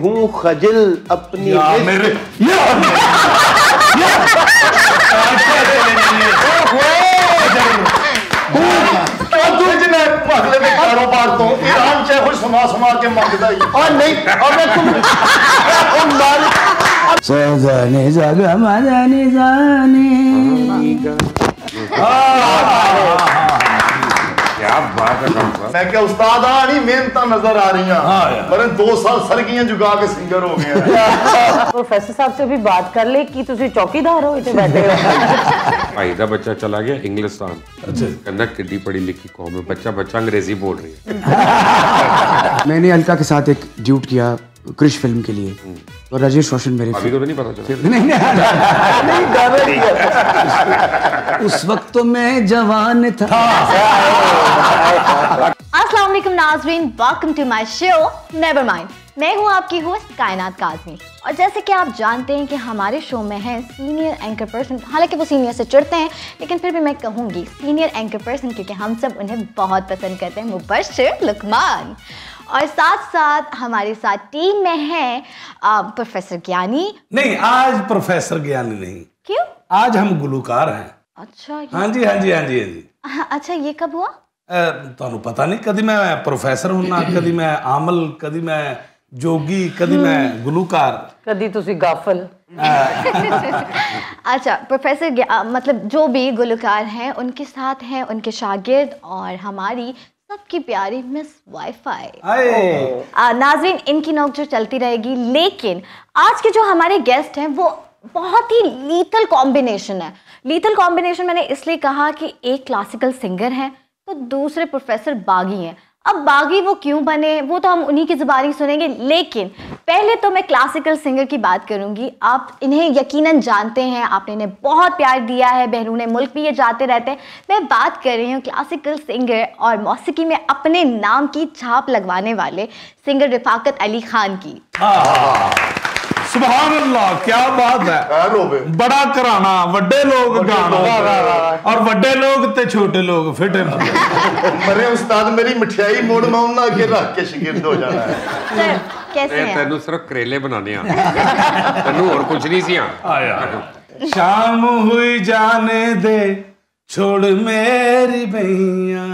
हूँ खजिल अपनी मेरे अगले में कारोबार तो ईरान से कुछ सुना के मंगता ही और नहीं और मैं तुम जाने जागा मजाने जाने क्या बात है मैं क्या उस्ताद नहीं मेहनत नजर आ रही हैं पर 2 साल सरगियां जुगा के सिंगर हो गए प्रोफेसर साहब से भी बात कर ले कि तुसी चौकीदार हो इतने बैठे हो भाई का बच्चा चला गया इंग्लिस्तान कहना किड्डी पढ़ी लिखी कौम है बच्चा अंग्रेजी बोल रही है। मैंने अलका के साथ एक ड्यूट किया क्रिश फिल्म के लिए और राजेश रोशन मेरे अभी तो नहीं पता चला नहीं उस वक्त तो मैं जवान था। अस्सलाम वालेकुम नाज़रीन, welcome to my show never mind. मैं हूं आपकी होस्ट कायनात काज़मी और जैसे कि आप जानते हैं कि हमारे शो में है सीनियर एंकर पर्सन। हालांकि वो सीनियर से चिढ़ते हैं लेकिन फिर भी मैं कहूँगी सीनियर एंकर पर्सन क्योंकि हम सब उन्हें बहुत पसंद करते हैं, मुबश्शिर लुकमान। और साथ साथ हमारे साथ टीम में है प्रोफेसर ज्ञानी। नहीं, आज प्रोफेसर ज्ञानी नहीं। क्यों? आज हम गुलकार हैं। अच्छा हाँ जी हाँ जी हाँ जी हाँ जी। अच्छा, ये कब हुआ? ਤੁਹਾਨੂੰ पता नहीं, कभी मैं प्रोफेसर होना, कभी मैं आमल, कभी मैं जोगी, कभी मैं गुलकार, कभी तुसी गाफल। अच्छा प्रोफेसर मतलब जो भी गुलकार हैं उनके साथ हैं उनके शागिर्द और हमारी सबकी प्यारी मिस वाईफाई। नाज़रीन, इनकी नोकझोंक चलती रहेगी लेकिन आज के जो हमारे गेस्ट हैं वो बहुत ही लीथल कॉम्बिनेशन है। लीथल कॉम्बिनेशन मैंने इसलिए कहा कि एक क्लासिकल सिंगर हैं तो दूसरे प्रोफेसर बागी हैं। अब बागी वो क्यों बने वो तो हम उन्हीं की ज़ुबानी सुनेंगे, लेकिन पहले तो मैं क्लासिकल सिंगर की बात करूंगी। आप इन्हें यकीनन जानते हैं, आपने इन्हें बहुत प्यार दिया है, बैरून मुल्क भी ये जाते रहते हैं। मैं बात कर रही हूँ क्लासिकल सिंगर और मौसीकी में अपने नाम की छाप लगवाने वाले सिंगर रफाकत अली खान की। सुभान अल्लाह, क्या बात है। बड़ा घराना, वड्डे लोग गाना और वड्डे लोग ते छोटे लोग फिटे मरे उस्ताद मेरी मिठाई मोड़ माउना के रख के शिगिर्द हो जाना है। सर कैसे हैं? तेनू सिर्फ करेले बनाने आते, तेनू और कुछ नहीं सी आया। शाम हुई जाने दे छोड़ मेरी भैया,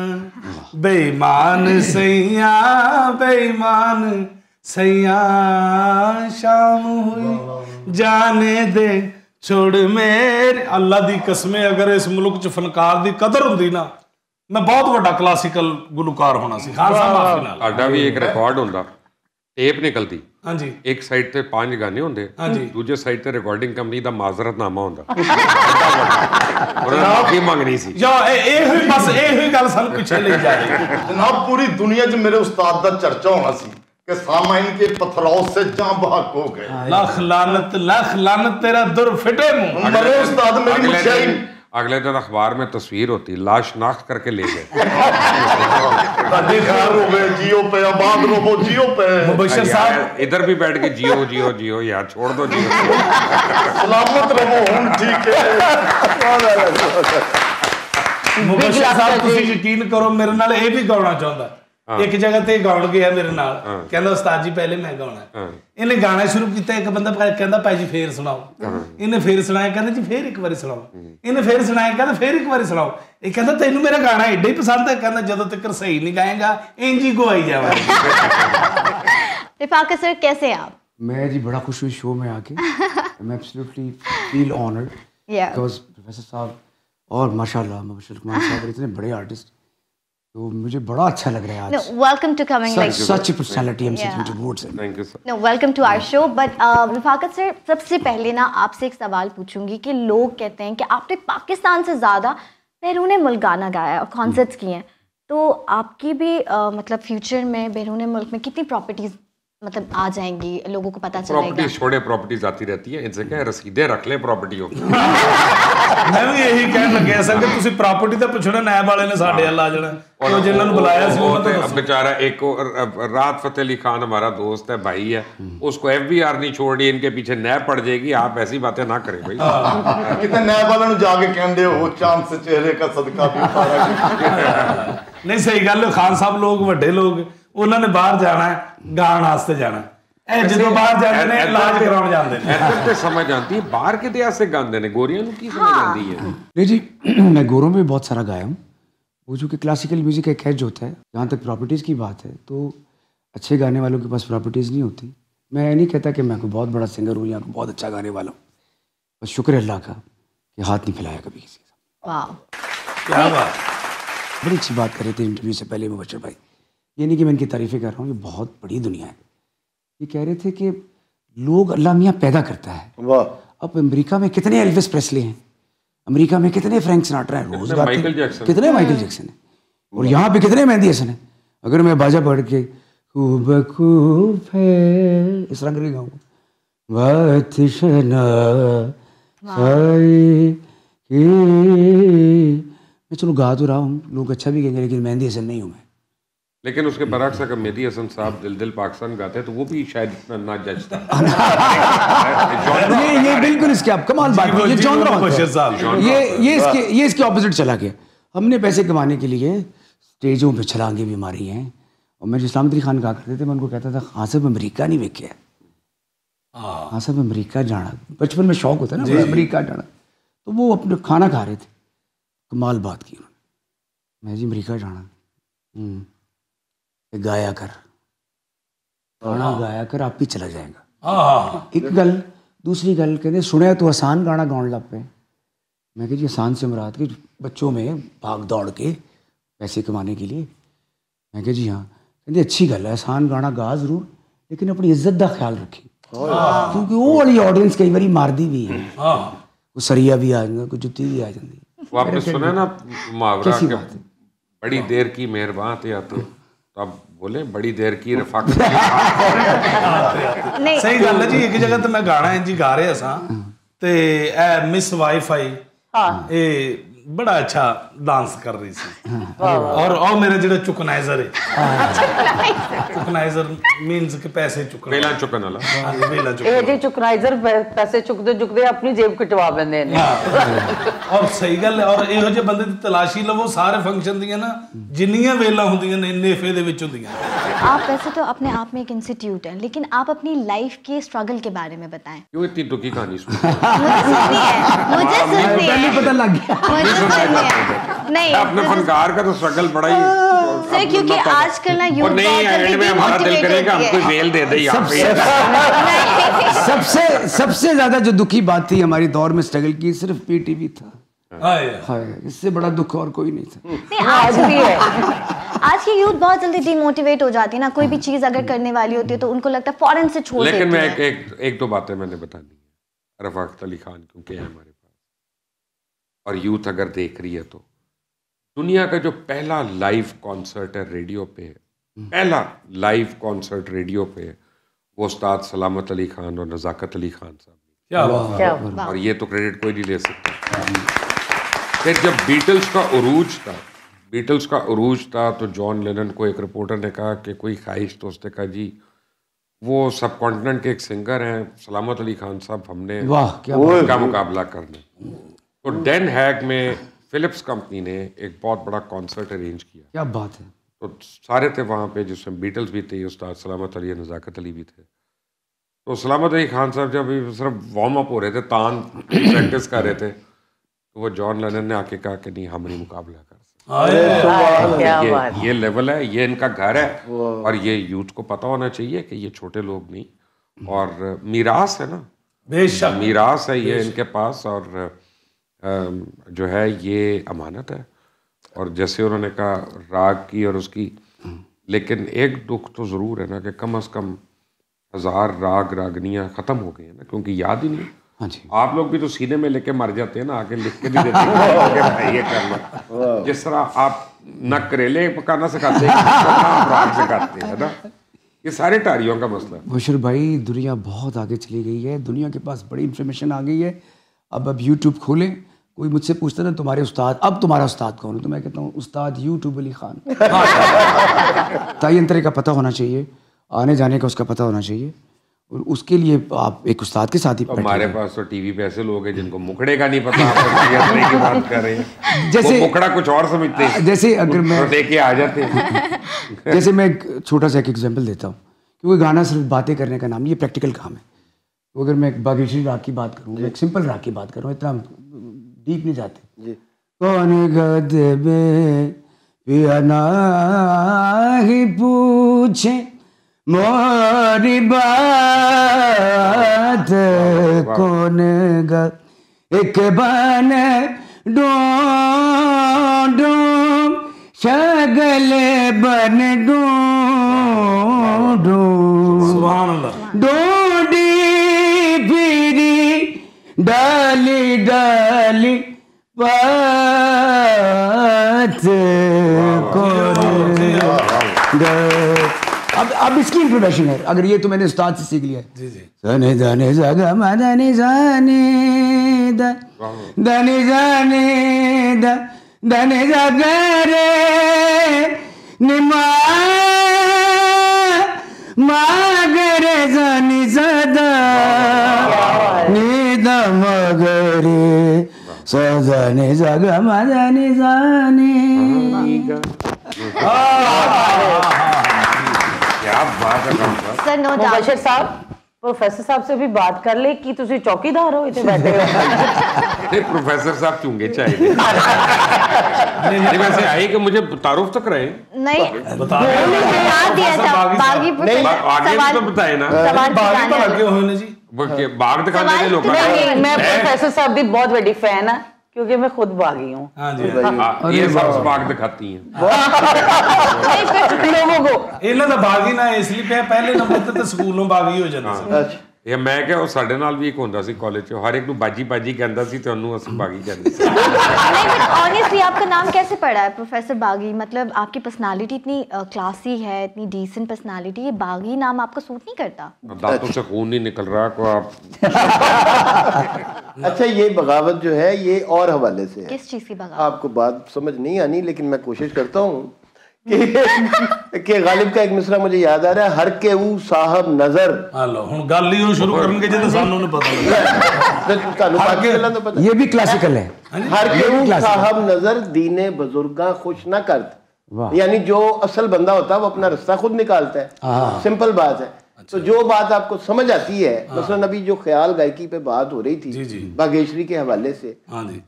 बेईमान सैया बेईमान सैया, शाम हुई जाने दे छोड़ मेरे। अल्लाह दी कसमें अगर इस मुल्क च फनकार दी कदर हुंदी ना मैं बहुत बड़ा क्लासिकल गुलकार होना सी। खान साहब साडा भी एक रिकॉर्ड हुंदा, टेप निकलती। हाँ जी, एक साइड ते 5 गाने होंदे, हाँ जी, दूजे साइड ते रिकॉर्डिंग कंपनी दा माजरतनामा हुंदा। और माफी मंगनी सी या ए हुई बस ए हुई गल सन पीछे ले जा रही। जनाब पूरी दुनिया च मेरे उस्ताद दा चर्चा होना सी कि सामाइन के पथराव से जां बहक हो गए। लाख लानत तेरा दुर फिटे मुंह। मरे उस्ताद मेरी मिठाई। अगले दिन अखबार में तस्वीर होती, लाश नाख्त करके ले गए। जियो पे आबाद रहो, जियो पे। मुबश्शिर साहब इधर भी बैठ के जियो जियो जियो यार, छोड़ दो जियो। सलामत रहो, हम ठीक है। मुबश्शिर साहब तुसी यकीन करो मेरे नाल ये भी गाना चाहता। एक जगह ते गाउण गया मेरे नाल, कहंदा उस्ताद जी पहले मैं गाउणा। इन्हें गाना शुरू किया, एक बंदा कहंदा भाई जी फेर सुनाओ। इन्हें फेर सुनाया, कहंदा जी फेर एक बारी सुनाओ। इन्हें फेर सुनाया, कहंदा फेर एक बारी सुनाओ। ये कहंदा तैनू मेरा गाना एडा ही पसंद है, कहंदा जदों तक सही नहीं गाएगा इंज ही गोई जावा। रफाकत सर कैसे हैं आप? मैं जी बड़ा खुश हुई शो में आके। मैं absolutely feel honoured because professor साहब और माशाल्लाह मुबश्शिर लुकमान साहब इतने बड़े आर्टिस्ट, तो मुझे बड़ा अच्छा लग रहा है आज। Welcome to coming like such a personality. I am such towards him. Thank you sir. No welcome to our show. But Rafaqat sir, सबसे पहले ना आपसे एक सवाल पूछूंगी कि लोग कहते हैं कि आपने पाकिस्तान से ज़्यादा बैरून मुल्क गाना गाया है और कॉन्सर्ट्स किए हैं, तो आपकी भी मतलब फ्यूचर में बैरून मुल्क में कितनी प्रॉपर्टीज मतलब आ जाएंगी, लोगों को पता चलेगा? प्रॉपर्टी छोड़े प्रॉपर्टीज आती रहती है, इनसे क्या रसीदे रख ले प्रॉपर्टी हो। मैं भी यही कहन लगे सर कि तुसी प्रॉपर्टी तो पिछड़े नैब वाले ने साडे अल्लाह आ जाना और जिन्होंने बुलाया सी वो तो बेचारा एक राहत फतेह अली खान हमारा दोस्त है, भाई है, उसको एफबीआर नहीं छोड़ रही, इनके पीछे नैब पड़ जाएगी। आप ऐसी बातें ना करें भाई। कितने नैब वाले जाके कहंदे हो चांद से चेहरे का सदका भी नहीं सही गल। खान साहब लोग वड्डे लोग उन्होंने बाहर जाना है गाण वास्ते जाना, ਜਦੋਂ ਬਾਹਰ ਜਾਂਦੇ ਨੇ ਇਲਾਜ ਕਰਾਉਣ ਜਾਂਦੇ ਨੇ ਇੱਧਰ ਤੇ ਸਮਝ ਆਉਂਦੀ ਹੈ ਬਾਹਰ ਕਿਤੇ ਐਸੇ ਗਾਉਂਦੇ ਨੇ ਗੋਰੀਆਂ ਨੂੰ ਕੀ समझ आती है। नहीं जी मैं गोरों में बहुत सारा गाया हूँ। वो जो कि क्लासिकल म्यूजिक एक हैज होता है, जहाँ तक प्रॉपर्टीज़ की बात है तो अच्छे गाने वालों के पास प्रॉपर्टीज़ नहीं होती। मैं नहीं कहता कि मैं कोई बहुत बड़ा सिंगर हूँ या कोई बहुत अच्छा गाने वाला हूँ, बस शुक्र है अल्लाह का कि हाथ नहीं फैलाया कभी किसी के साथ। क्या बात। बड़ी अच्छी बात कर रहे थे इंटरव्यू से पहले मुबशर भाई, ये नहीं कि मैं इनकी तारीफ़ें कर रहा हूँ, ये बहुत बड़ी दुनिया है। ये कह रहे थे कि लोग अल्लाह मियाँ पैदा करता है। वाह। अब अमेरिका में कितने एल्विस प्रेस्ली हैं, अमेरिका में कितने फ्रैंक सिनाट्रा हैं, रोज गाते हैं, कितने माइकल जैक्सन हैं, और यहाँ पे कितने मेहंदी हसन हैं। अगर मैं बाजा पढ़ के खूब खूब है इस रंग रही गाऊँ बात शना मैं चलो गा तो रहा हूँ, लोग अच्छा भी कहेंगे, लेकिन मेहंदी हसन नहीं हूँ मैं। लेकिन उसके बरक्स अगर मेहदी हसन साहब दिल दिल पाकिस्तान गाते तो वो भी शायद इतना ना जचता। ये बिल्कुल इसके आप कमाल बात है, ये जॉनरा होता है, ये इसके ऑपोजिट चला गया। हमने पैसे कमाने के लिए स्टेजों पे छलांगे भी मारी हैं, और मैं जो सलामत अली खान कहा करते थे, मैं उनको कहता था हाँ साहब अमरीका नहीं वेखे, हाँ साहब अमरीका जाना, बचपन में शौक होता है ना अमरीका जाना। तो वो अपने खाना खा रहे थे, कमाल बात की उन्होंने, मैं जी अमरीका जाना, गाया कर गाना गाया कर आप ही चला जाएगा। एक गल, दूसरी गल कहते सुने तो आसान गाना गाउन लग पे। मैं कह जी आसान से मुराद के बच्चों में भाग दौड़ के पैसे कमाने के लिए। मैं कह जी हाँ। कहते अच्छी गल है, आसान गाना गा जरूर, लेकिन अपनी इज्जत का ख्याल रखी, क्योंकि वो वाली ऑडियंस कई बार मारदी भी है, कोई सरिया भी आ जाता, कोई जुत्ती भी आ जाती। वो आपने सुना ना मुहावरा कि बड़ी देर की मेहरबान थे आते, तो आप बोले बड़ी देर की रफाकत। सही गल है जी। एक जगह तो मैं गाना इंज गा रहे असां ते ए मिस वाईफाई ए बड़ा अच्छा डांस कर रही थी, और मेरा जो चुकनाइजर है, चुकनाइजर मींस के पैसे चुकना, वेला चुकन वाला, वेला ਇਹ ਜੀ ਚੁਕਨਾਈਜ਼ਰ ਪੈਸੇ ਚੁੱਕਦੇ ਚੁੱਕਦੇ ਆਪਣੀ ਜੇਬ ਕਟਵਾ ਲੈਂਦੇ ਨੇ। और सही गल है। और ਇਹੋ ਜਿਹੇ ਬੰਦੇ ਦੀ ਤਲਾਸ਼ੀ ਲਵੋ, ਸਾਰੇ ਫੰਕਸ਼ਨ ਦੀਆਂ ਨਾ ਜਿੰਨੀਆਂ ਵੇਲਾਂ ਹੁੰਦੀਆਂ ਨੇ ਨੇਫੇ ਦੇ ਵਿੱਚ ਹੁੰਦੀਆਂ। आप वैसे तो अपने आप में एक इंस्टीट्यूट है, लेकिन आप अपनी लाइफ के स्ट्रगल के बारे में बताएं। क्यों इतनी दुखी कहानी सुनी? मुझे सुननी है, पता लग गया, मुझे सुननी है। नहीं अपने फनकार का तो स्ट्रगल बड़ा ही सर, क्योंकि आजकल ना यूथ नहीं एंड में हमारा दिल करेगा हम कोई वेल दे दे यहाँ पे। सबसे ज्यादा जो दुखी बात थी हमारी दौर में स्ट्रगल की, सिर्फ पीटीवी था। इससे बड़ा दुख और कोई नहीं था। नहीं, आज भी है। आज की यूथ बहुत जल्दी डिमोटिवेट हो जाती है ना, कोई भी चीज अगर करने वाली होती है तो उनको लगता है फौरन से छोड़ देती है। लेकिन मैं एक दो बातें मैंने बता दी है। रफाकत अली खान क्योंकि है हमारे पास, और यूथ अगर देख रही है तो दुनिया का जो पहला लाइव कॉन्सर्ट है रेडियो पे, पहला लाइव कॉन्सर्ट रेडियो पे, वो उस्ताद सलामत अली खान और नज़ाकत अली खान साहब। क्या और ये तो क्रेडिट कोई नहीं ले सकता कि जब बीटल्स का उरूज था तो जॉन लेनन को एक रिपोर्टर ने कहा कि कोई ख्वाहिश, तो उसने कहा जी वो सब कॉन्टिनेंट के एक सिंगर हैं सलामत अली खान साहब, हमने उनका मुकाबला करना। तो डेन हैग में फिलिप्स कंपनी ने एक बहुत बड़ा कॉन्सर्ट अरेंज किया। क्या बात है। तो सारे थे वहाँ पे, जिसमें बीटल्स भी थे, उस्ताद सलामत अली, नज़ाकत अली भी थे। तो सलामत अली खान साहब जब सिर्फ वार्म अप हो रहे थे, तान प्रैक्टिस कर रहे थे, तो वो जॉन लेनन ने आके कहा कि नहीं हम नहीं मुकाबला कर सकते, ये लेवल है, ये इनका घर है, और ये यूथ को पता होना चाहिए कि ये छोटे लोग नहीं, और मीरास है ना, बेशक मीरास है ये इनके पास, और जो है ये अमानत है। और जैसे उन्होंने कहा राग की और उसकी, लेकिन एक दुख तो ज़रूर है ना कि कम से कम 1000 राग रागनियाँ ख़त्म हो गई हैं ना, क्योंकि याद ही नहीं। हाँ जी। आप लोग भी तो सीने में लेके मर जाते हैं ना, आके लिख के भी देते हैं ये करना। जिस तरह आप न करेले पकाना सिखाते हैं, राग सिखाते हैं ना, ये सारे टारियों का मसला है। मुबशर भाई दुनिया बहुत आगे चली गई है, दुनिया के पास बड़ी इंफॉर्मेशन आ गई है। अब यूट्यूब खोलें, कोई मुझसे पूछता ना तुम्हारे उस्ताद, अब तुम्हारा उस्ताद कौन है, तो मैं कहता हूँ उस्ताद यूट्यूब अली खान। तयन तरह का पता होना चाहिए, आने जाने का उसका पता होना चाहिए, और उसके लिए आप एक उस्ताद के साथ ही हमारे पास तो टीवी पे ऐसे लोग हैं जिनको मुखड़े का नहीं पता, आप की बात कर रहे हैं, जैसे मुखड़ा कुछ और समझते हैं, जैसे अगर मैं लेके आ जाते हैं। जैसे मैं एक छोटा सा एक एग्जांपल देता हूँ क्योंकि गाना सिर्फ बातें करने का नाम, ये प्रैक्टिकल काम है। तो अगर मैं बागेश्वरी राग की बात करूँ, एक सिंपल राग की बात करूँ, इतना डीप नहीं जाते जी। कौन गदे बे पिया नाही पूछे मोरी बात, कौन गा एक बन ढूंढू शगले बन ढूंढू, ढूंढी फिरी डाली डाली बात अब इसकी इंट्रोडक्शन है। अगर ये तो मैंने उस्ताद से सीख लिया है। सने जाने जागा मदनी जाने दा दने जाने दा दने जागा रे निमा मागरे जानी सदा निदा मगरे सजने जागा मदनी जाने। क्या बात है सर। नो मुबशर साहब, प्रोफेसर साहब से भी बात कर ले कि तुसी चौकीदार हो इतने बैठे हो। नहीं, प्रोफेसर साहब चुंगे चाहिए। नहीं वैसे आए कि मुझे तारुफ तक रहे नहीं बता दिया था बागी आगे तो बताए ना, बागी तो लगे हुए जी, बाग दिखाने के लोग। मैं प्रोफेसर साहब की बहुत बड़ी फैन है क्योंकि मैं खुद बागी हूँ। हाँ जी, ये सब बाग दिखाती हैं लोगों को। ਇਹਨਾਂ ਦਾ ਬਾਗੀ ਨਾ ਇਸ ਲਈ ਪਿਆ ਪਹਿਲੇ ਨੰਬਰ ਤੇ ਸਕੂਲੋਂ ਬਾਗੀ ਹੋ ਜਾਂਦਾ ਸੀ। ਇਹ ਮੈਂ ਕਿਹਾ ਉਹ ਸਾਡੇ ਨਾਲ ਵੀ ਇੱਕ ਹੁੰਦਾ ਸੀ ਕਾਲਜ 'ਚ, ਹਰ ਇੱਕ ਨੂੰ ਬਾਜੀ ਬਾਜੀ ਕਹਿੰਦਾ ਸੀ ਤੇ ਉਹਨੂੰ ਅਸੀਂ ਬਾਗੀ ਕਹਿੰਦੇ ਸੀ। नहीं बट ऑनेस्टली आपका नाम कैसे पड़ा है प्रोफेसर बागी? मतलब आपकी पर्सनालिटी इतनी क्लासी है, इतनी डिसेंट पर्सनालिटी, ये बागी नाम आपको सूट नहीं करता? दांतों से खून नहीं निकल रहा को आप। अच्छा, ये बगावत जो है ये और हवाले से है। किस चीज़ की बगावत? आपको बात समझ नहीं आनी, लेकिन मैं कोशिश करता हूँ कि गालिब का एक मिसरा मुझे याद आ रहा है, हर के ऊ साहब नजर। हेलो हुन गल ही शुरू करनगे जद सानू नहीं पता लगा। ये भी क्लासिकल है। हर के ऊ साहब नजर दीने बुजुर्गा खुश ना करते, यानी जो असल बंदा होता है वो अपना रास्ता खुद निकालता है। सिंपल बात है। तो जो बात आपको समझ आती है, मसलन अभी जो ख्याल गायकी पे बात हो रही थी बागेश्वरी के हवाले से,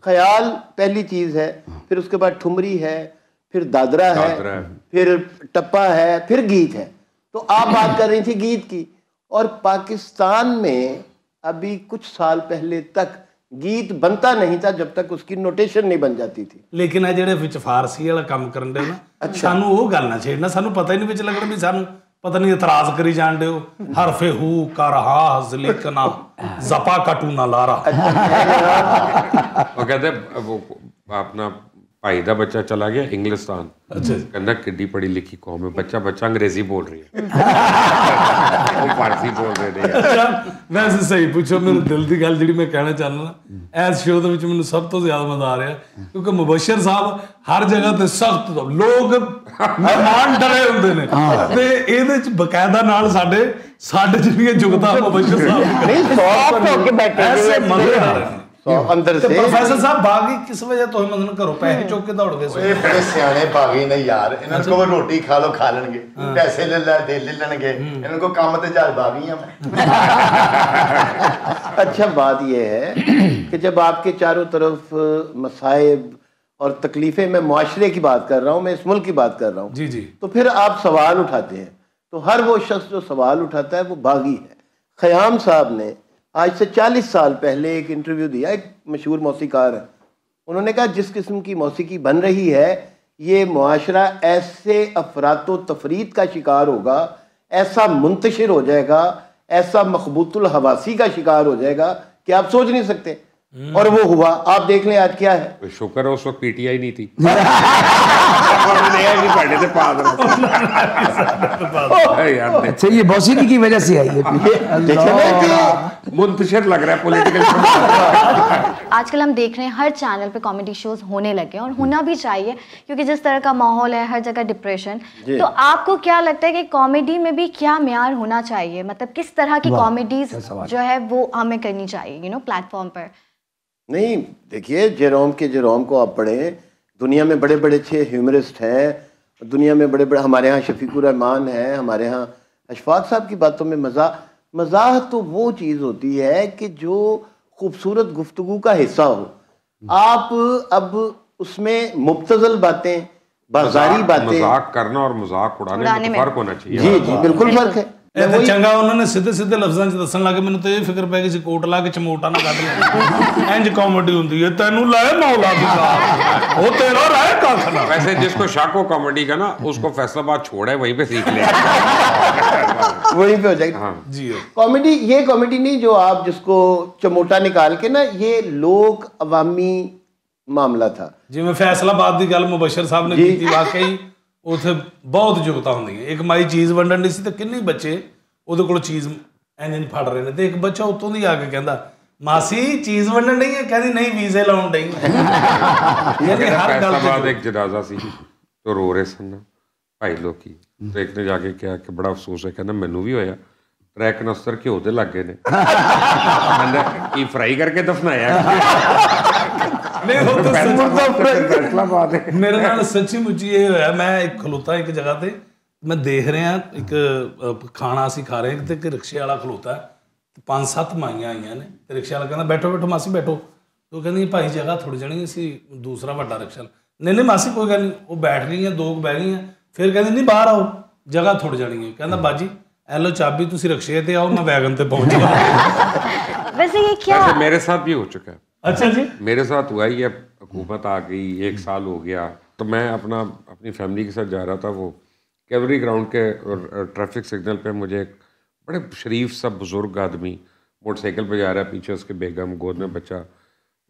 ख्याल पहली चीज है, फिर उसके बाद ठुमरी है, फिर दादरा है, फिर टप्पा है, फिर गीत है। तो आप बात कर रही थी गीत की, और पाकिस्तान में अभी कुछ साल पहले तक गीत बनता नहीं था जब तक उसकी नोटेशन नहीं बन जाती थी। लेकिन ਇਹ ਜਿਹੜੇ ਵਿੱਚ ਫਾਰਸੀ ਵਾਲਾ ਕੰਮ ਕਰਨ ਦੇ ਨਾ, ਸਾਨੂੰ ਉਹ ਗੱਲ ਨਾ ਛੇੜਨਾ, ਸਾਨੂੰ ਪਤਾ ਹੀ ਨਹੀਂ ਵਿੱਚ ਲੱਗਣਾ ਵੀ ਸਾਨੂੰ ਪਤਾ ਨਹੀਂ ਇਤਰਾਜ਼ ਕਰੀ ਜਾਂਦੇ ਹੋ। ਹਰਫੇ ਹੂ ਕਰ ਹਾ ਜ਼ਲਿਕਨਾ ਜ਼ਪਾ ਕਟੂ ਨਾ ਲਾਰਾ। ਉਹ ਕਹਿੰਦੇ ਆਪਣਾ भाई का बच्चा चला गया इंग्लिस्तान, कहना किड्डी पढ़ी लिखी कौम है, बच्चा अंग्रेजी बोल रही है, वो फारसी बोल रहे हैं। अच्छा वैसे सही पूछो, मेरे दिल की गल जी मैं कहना चाहना ना, इस शो के विच मैनूं सब तो ज्यादा मजा आ रहा क्योंकि मुबशर साहब हर जगह ते सख्त लोग मेहमान डरे होंदे ने ते इहदे च बकायदा नाल साडे जिहड़ियां जुगतां मुबशर साहब नहीं सॉफ्ट होके बैठे ऐसे मजे आ रहे हैं अंदर से। प्रोफेसर साहब बागी किस वजह तो मतलब घरों पैसे चुक के दौड़ गए? ये बड़े सियाने बागी ने यार, इनको वो रोटी खा लो खा लेंगे, पैसे ले दे लेंगे, इनको काम ते जा बागी हैं। अच्छा बात ये है कि जब आपके चारों तरफ मसाइब और तकलीफें, मैं मुआशरे की बात कर रहा हूँ, मैं इस मुल्क की बात कर रहा हूँ जी जी, तो फिर आप सवाल उठाते हैं, तो हर वो शख्स जो सवाल उठाता है वो बागी है। ख़याम साहब ने आज से 40 साल पहले एक इंटरव्यू दिया, एक मशहूर मौसीकार है, उन्होंने कहा जिस किस्म की मौसीकी बन रही है ये मुआशरा ऐसे अफरातो तफरीद का शिकार होगा, ऐसा मुंतशिर हो जाएगा, ऐसा मखबूतुल हवासी का शिकार हो जाएगा कि आप सोच नहीं सकते। और वो हुआ, आप देख लें आज क्या है। शुक्र है उस वक्त पीटीआई नहीं थी। अच्छा ये मौसीकी की वजह से आई है, मुंतशिर लग रहा है पॉलिटिकल। आजकल हम देख रहे हैं हर चैनल पे कॉमेडी शोज होने लगे हैं और होना भी चाहिए क्योंकि जिस तरह का माहौल है, हर जगह डिप्रेशन। तो आपको क्या लगता है कि कॉमेडी में भी क्या म्यार होना चाहिए, मतलब किस तरह की कॉमेडीज जो है वो हमें करनी चाहिए प्लेटफॉर्म पर? नहीं देखिए, जेरोम को आप पढ़ें, दुनिया में बड़े बड़े अच्छे ह्यूमरिस्ट हैं, दुनिया में बड़े बड़े, हमारे यहाँ शफीकुर रहमान हैं, हमारे यहाँ अशफाक साहब की बातों में मज़ाह तो वो चीज़ होती है कि जो खूबसूरत गुफ्तगू का हिस्सा हो, आप अब उसमें मुब्तज़ल बातें, बाजारी बातें, मजाक करना और मजाक उड़ाने में फर्क होना चाहिए। जी जी बिल्कुल फर्क है। चंगा उन्होंने सीधे सीधे लफ्जां च दसन लगे, मैंने तो ये फिक्र पै गई सी कोट ला के चमोटा ना कट लिया। इंज कॉमेडी हुंदी है, तेनू लाए मौला दी साहब वो तेरा रहे कख ना। वैसे जिसको शक हो कॉमेडी का ना, उसको फैसलाबाद छोड़े वहीं पे सीख ले वहीं पे हो जाएगा। हाँ जी कॉमेडी, ये कॉमेडी नहीं जो आप जिसको चमोटा निकाल के ना, ये लोक अवामी मामला था। जिवें फैसलाबाद की गल मुबशर साहब ने की, वाकई उथे बहुत जुगता होंदी है। एक माई चीज़ वंडन दी सी ते किन्ने बच्चे उहदे कोल चीज़ इंज फड़ रहे ने, ते एक बच्चा उत्तों दी आके कहंदा मासी चीज़ वंडन नहीं है, कहदी नहीं वीज़े लाउण डई। यानी हर गल फैसलाबाद एक जनाजा सी तो रो रहे सन भाई लोग की, तो एक ने जाके कहा कि बड़ा अफसोस है, कहना मैनू भी होया, त्रै कनस्तर घ्यो दे लागे ने, की फ्राई करके दफनाया। मेरे नाल सच्ची मुच्ची ये होया, मैं एक खलोता एक जगह ते, मैं देख रहा एक खाना असीं खा रहे हैं, तो रिक्शे वाला खलोता है, 5-7 माइयां आईयां ने, ते रिक्शे वाला कहना बैठो बैठो मासी बैठो, तो कहंदी भाई जगह थोड़ी जानी, असीं दूसरा वड्डा रिक्शा, नहीं मासी कोई गल नहीं, वो बैठ गई हैं, 2 बह गई हैं, फिर कहंदी नहीं बाहर आओ जगह थोड़ी जानी है, कहंदा बाजी एलो चाबी, तुसी रिक्शे ते आओ, मैं वैगन ते पहुंच गया। वैसे ये क्या, वैसे मेरे साथ भी हो चुका है। अच्छा जी, मेरे साथ हुआ ही है, हुकूमत आ गई, 1 साल हो गया, तो मैं अपनी फैमिली के साथ जा रहा था, वो कैवरी ग्राउंड के ट्रैफिक सिग्नल पे मुझे एक बड़े शरीफ सा बुजुर्ग आदमी मोटरसाइकिल पे जा रहा है, पीछे उसके बेगम, गोद में बच्चा,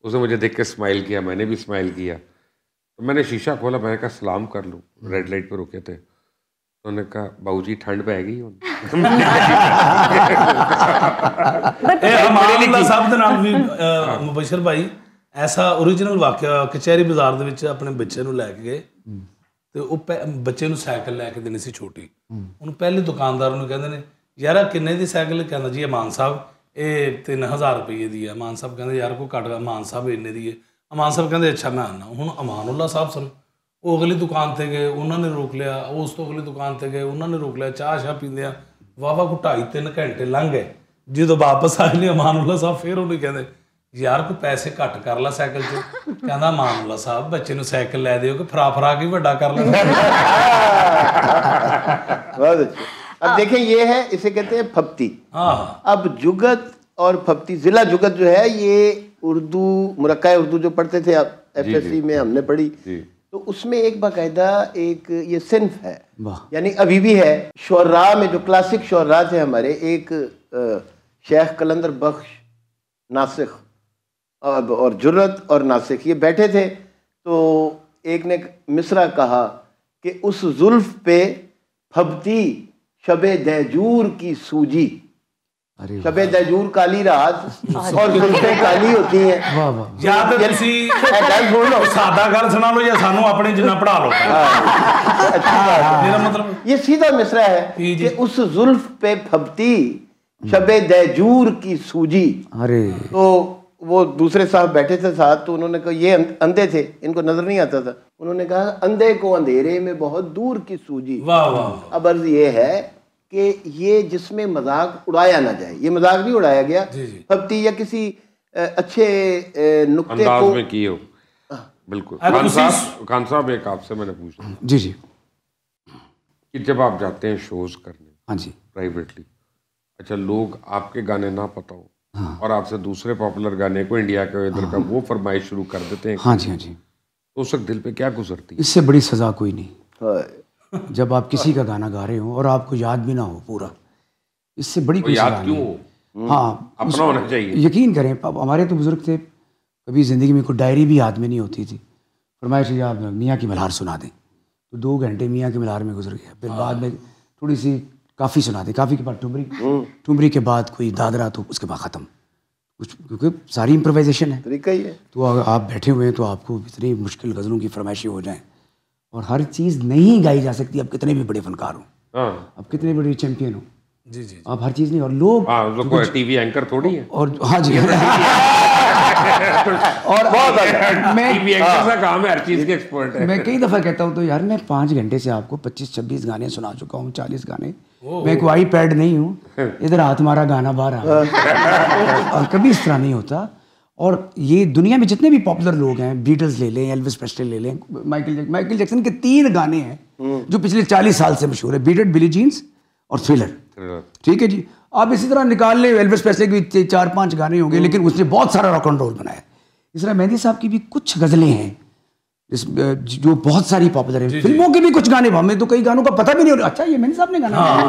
उसने मुझे देख के स्माइल किया, मैंने भी स्माइल किया, तो मैंने शीशा खोला, मैंने कहा सलाम कर लूँ, रेड लाइट पे रुके थे, तो उन्होंने कहा बाबू जी ठंड पै गई मुबशर भाई ऐसा ओरिजिनल वाकया कचहरी बाजार ਦੇ ਵਿੱਚ ਆਪਣੇ ਬੱਚੇ ਨੂੰ ਲੈ ਕੇ ਗਏ ਤੇ ਉਹ ਬੱਚੇ ਨੂੰ ਸਾਈਕਲ ਲੈ ਕੇ ਦੇਣੀ ਸੀ ਛੋਟੀ, ਉਹਨੂੰ ਪਹਿਲੇ ਦੁਕਾਨਦਾਰ ਨੂੰ ਕਹਿੰਦੇ ਨੇ ਯਾਰ ਕਿੰਨੇ ਦੀ ਸਾਈਕਲ, ਕਹਿੰਦਾ ਜੀ ਅਮਾਨ ਸਾਹਿਬ ਇਹ 3000 ਰੁਪਏ ਦੀ ਹੈ। ਅਮਾਨ ਸਾਹਿਬ ਕਹਿੰਦੇ ਯਾਰ ਕੋਈ ਘੱਟ, ਅਮਾਨ ਸਾਹਿਬ ਇੰਨੇ ਦੀ ਹੈ। ਅਮਾਨ ਸਾਹਿਬ ਕਹਿੰਦੇ ਅੱਛਾ ਮੈਂ ਆਨਾ, ਹੁਣ ਅਮਾਨੁੱਲਾ ਸਾਹਿਬ ਸਨ, ਉਹ ਅਗਲੀ ਦੁਕਾਨ ਤੇ ਗਏ, ਉਹਨਾਂ ਨੇ ਰੋਕ ਲਿਆ, ਉਸ ਤੋਂ ਅਗਲੀ ਦੁਕਾਨ ਤੇ ਗਏ, ਉਹਨਾਂ ਨੇ ਰੋਕ ਲਿਆ, ਚਾਹ ਸ਼ਾਹ ਪੀਂਦੇ ਆ ਵਾਵਾ ਕੋ 2.5-3 ਘੰਟੇ ਲੰਘ ਗਏ। ਜਦੋਂ ਵਾਪਸ ਆਏ ਨੇ ਅਮਾਨੁੱਲਾ ਸਾਹਿਬ ਫਿਰ ਉਹਨੂੰ ਕਹਿੰਦੇ ਯਾਰ ਕੋਈ ਪੈਸੇ ਘੱਟ ਕਰ ਲਾ ਸਾਈਕਲ 'ਚ, ਕਹਿੰਦਾ ਅਮਾਨੁੱਲਾ ਸਾਹਿਬ ਬੱਚੇ ਨੂੰ ਸਾਈਕਲ ਲੈ ਦਿਓ ਕਿ ਫਰਾ ਕੇ ਵੱਡਾ ਕਰ ਲੈਂਦਾ। बहुत अच्छे। अब देखें ये है, इसे कहते हैं फप्ती। हाँ, अब जुगत और फप्ती, जिला जुगत जो है ये उर्दू, मुरक्का उर्दू जो पढ़ते थे आप FSC में हमने पढ़ी, तो उसमें एक बाकायदा एक ये सिन्फ है, यानी अभी भी है। शुर्रा में जो क्लासिक शुर्रा थे हमारे, एक शेख कलंदर बख्श, नासिख और जुर्रत और नासिख, ये बैठे थे, तो एक ने मिसरा कहा कि उस जुल्फ पे फबती शबे दैजूर की सूजी। शबे दैजूर काली रात और जुल्फें काली होती हैं। या तो तुसी सादा गल सुना लो या सानू अपने जिन्ना पढ़ा लो। मेरा मतलब ये सीधा मिसरा है कि उस जुल्फ पे फबती शबे दैजूर की सूजी। अरे तो वो दूसरे साहब बैठे थे साथ, तो उन्होंने कहा, ये अंधे थे, इनको नजर नहीं आता था, उन्होंने कहा अंधे को अंधेरे में बहुत दूर की सूजी। वाह वाह। अब अर्ज ये है कि ये जिसमें मजाक उड़ाया ना जाए, ये मजाक नहीं उड़ाया गया, फब्ती या किसी अच्छे नुक्ते अंदाज को में किए हो। बिल्कुल। खान साहब एक आपसे मैंने पूछा जी जी कि जब आप जाते हैं शोज करने, हाँ जी, प्राइवेटली, अच्छा लोग आपके गाने ना पता हो और आपसे दूसरे पॉपुलर गाने को, इंडिया के इधर का वो फरमाइश शुरू कर देते हैं, हाँ जी हाँ जी, तो उस वक्त दिल पे क्या गुजरती है? इससे बड़ी सज़ा कोई नहीं। जब आप किसी का गाना गा रहे हो और आपको याद भी ना हो पूरा, इससे बड़ी कोई याद सज़ा क्यों नहीं। हो? हाँ, अपना होना चाहिए। यकीन करें, हमारे तो बुजुर्ग थे, कभी ज़िंदगी में कोई डायरी भी याद में नहीं होती थी, फरमाइश आप मियाँ की मल्हार सुना दें, तो 2 घंटे मियाँ की मल्हार में गुजर गया। फिर बाद में थोड़ी सी काफ़ी सुना दें, काफ़ी के बाद ठुमरी के बाद कोई दादरा, तो उसके बाद ख़त्म कुछ, क्योंकि सारी इम्प्रोवाइजेशन है, तरीका ही है। तो अगर आप बैठे हुए हैं तो आपको इतनी मुश्किल गज़लों की फरमाइशें हो जाएं, और हर चीज़ नहीं गाई जा सकती। आप कितने भी बड़े फनकार हो, आप कितने बड़े चैंपियन हो, जी जी, आप हर चीज़ नहीं, और लोग टीवी एंकर थोड़ी है, और हाँ जी और मैं टीवी एंकर का काम है, हर चीज़ के एक्सपर्ट है। मैं कई दफ़ा कहता हूँ तो यार मैं 5 घंटे से आपको 25-26 गाने सुना चुका हूँ, 40 गाने, मैं कोई iPad नहीं हूँ, इधर हाथ मारा गाना बाहर आ गया। और कभी इस तरह नहीं होता। और ये दुनिया में जितने भी पॉपुलर लोग हैं, बीटल्स ले लें, एल्विस प्रेस्ले ले लें, माइकल जैक्सन के 3 गाने हैं जो पिछले 40 साल से मशहूर है, बीट इट, बिली जीन्स और थ्रिलर। ठीक है जी, आप इसी तरह निकाल ले, एल्विस प्रेस्ले के भी 4-5 गाने होंगे, लेकिन उसने बहुत सारा रॉक एंड रोल बनाया। इस तरह मेहंदी साहब की भी कुछ गज़लें हैं जो बहुत सारी पॉपुलर है। फिल्मों के भी कुछ गाने, हमें तो कई गानों का पता भी नहीं होता, अच्छा ये मेहंदी साहब ने गाना गाया।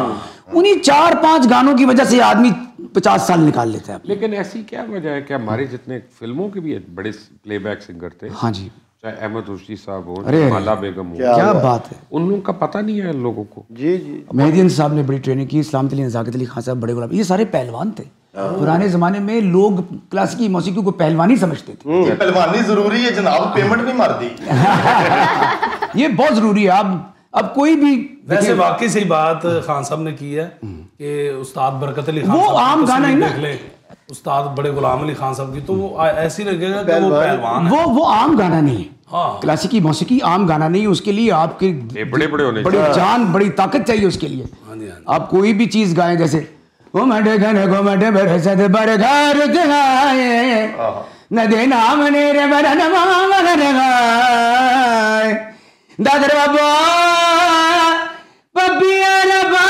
उन्हीं 4-5 गानों की वजह से आदमी 50 साल निकाल लेता है। लेकिन ऐसी क्या वजह है कि हमारे जितने फिल्मों के भी बड़े प्लेबैक सिंगर थे, हाँ जी, चाहे अहमद रुश्दी साहब हो, अरे माला बेगम हो, क्या बात है, उन लोगों का पता नहीं है लोगों को। जी जी, मेहदी साहब ने बड़ी ट्रेनिंग की, सलामत अली, नज़ाकत अली खान साहब, बड़े गुलाम, ये सारे पहलवान थे। पुराने जमाने में लोग क्लासिकी मौसीकी को पहलवानी समझते थे। ये पहलवानी जरूरी है जनाब, पेमेंट नहीं मारती। ये बहुत जरूरी है। अब कोई भी वैसे वाकई सही बात खान साहब ने की है कि उस्ताद बरकत अली खान वो आम गाना है ना, देख ले उस्ताद बड़े गुलाम अली खान साहब की, तो वो ऐसी लगेगा कि वो पहलवान है। वो आम गाना नहीं है। हाँ, क्लासिकी मौसीकी आम गाना नहीं है। उसके लिए आपके बड़े होने बड़ी जान, बड़ी ताकत चाहिए उसके लिए। आप कोई भी चीज गाएं, जैसे घुमटे घने घुमटे बरसत बरघर दिखाए नदी नाम नेरे बरन मगर गाए दादर बाबा पपिया रबा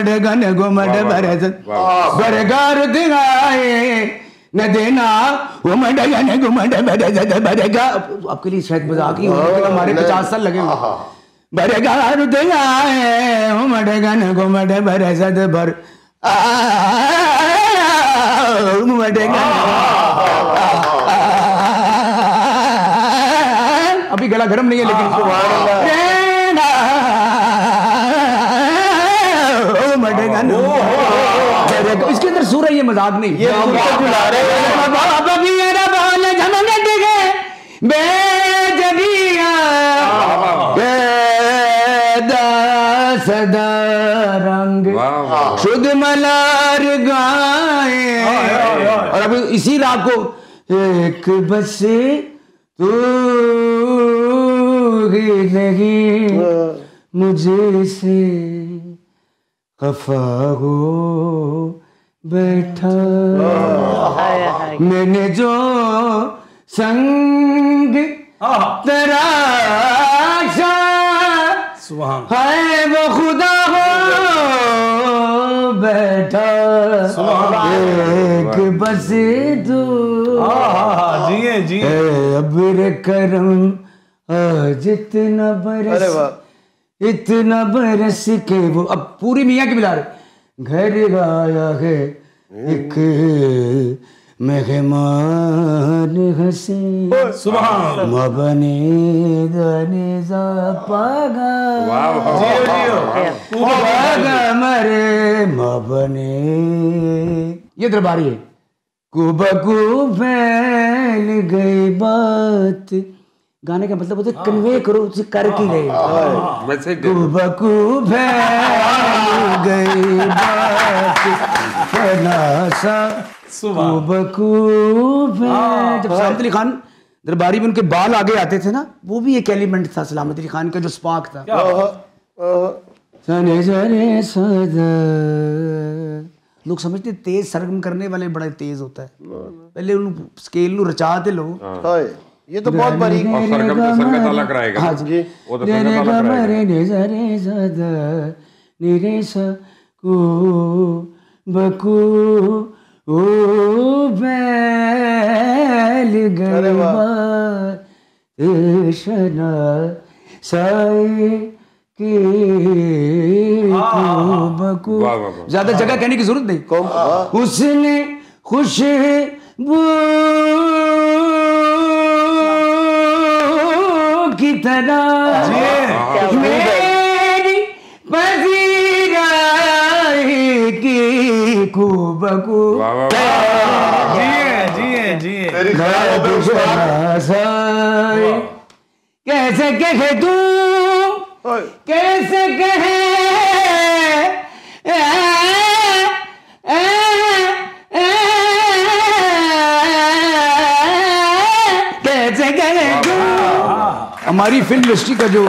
रे गन गुमड बरसत बरगार दिखाए न देना उमड गन गुमड बरसत बरगा। आपके लिए शायद मजाक ही होगा, लेकिन हमारे 50 साल लगे बरगार दिखाए उमड गन गुमड बरसत बर उमड गन। अभी गला गर्म नहीं है, लेकिन इसके अंदर सूर है, ये मजाक नहीं। ये सदा रंग शुद्ध मलार गाए। और अब इसी राग को एक बस तू नहीं मुझे से खफा हो बैठा मैंने जो संग तराशा है वो खुदा हो बैठा एक बस दो जिए अब्र करम आज इतना बरस के वो। अब पूरी मियाँ की मिला रहे, घर आया है एक मेहमान हंसी मबने दने जा पागा मरे मबने। ये दरबारी है। कुबकू फैल गई बात, गाने का मतलब होता है कन्वे करो, उसे कर की गए। कुबकू फैल गई बात फनासा कुबकू फैल। जब सलामत अली खान दरबारी में उनके बाल आगे आते थे ना, वो भी एक एलिमेंट था सलामत अली खान का, जो स्पार्क था। लोग समझते तेज सरगम करने वाले बड़ा तेज होता है, पहले उन स्केल नु रचाते लोग। ये तो बहुत बारीक और सरगम अलग रहेगा। हाँ जी, वो तो सरगम अलग रहेगा। ओ बैल गशना साए के बकू। ज्यादा जगह कहने की जरूरत नहीं। उसने खुशबू की तरह मेरी पजीराई की कुबकू कैसे कहे तू कैसे कहे कैसे कहे हमारी फिल्म इंडस्ट्री का जो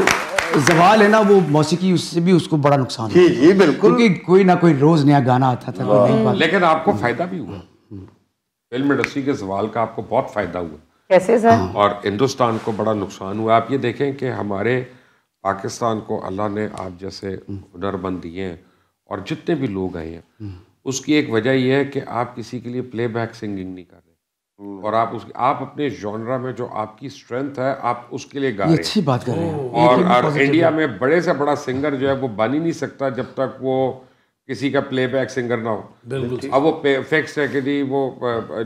जवाल है ना, वो मौसीकी, उससे भी उसको बड़ा नुकसान जी जी बिल्कुल, क्योंकि कोई ना कोई रोज नया गाना आता था, कोई नई बात। लेकिन आपको फायदा भी हुआ, फिल्म इंडस्ट्री के सवाल का आपको बहुत फायदा हुआ। कैसे सर? और हिंदुस्तान को बड़ा नुकसान हुआ। आप ये देखें कि हमारे पाकिस्तान को अल्लाह ने आप जैसे हुनरमंद दिए हैं और जितने भी लोग आए हैं, उसकी एक वजह यह है कि आप किसी के लिए प्लेबैक सिंगिंग नहीं कर रहे और आप अपने जॉनरा में जो आपकी स्ट्रेंथ है आप उसके लिए गा रहे हैं। अच्छी बात कर रहे हैं। और इंडिया में बड़े से बड़ा सिंगर जो है वो बन ही नहीं सकता जब तक वो किसी का प्लेबैक सिंगर ना हो। बिल्कुल। अब वो फिक्स है कि जी वो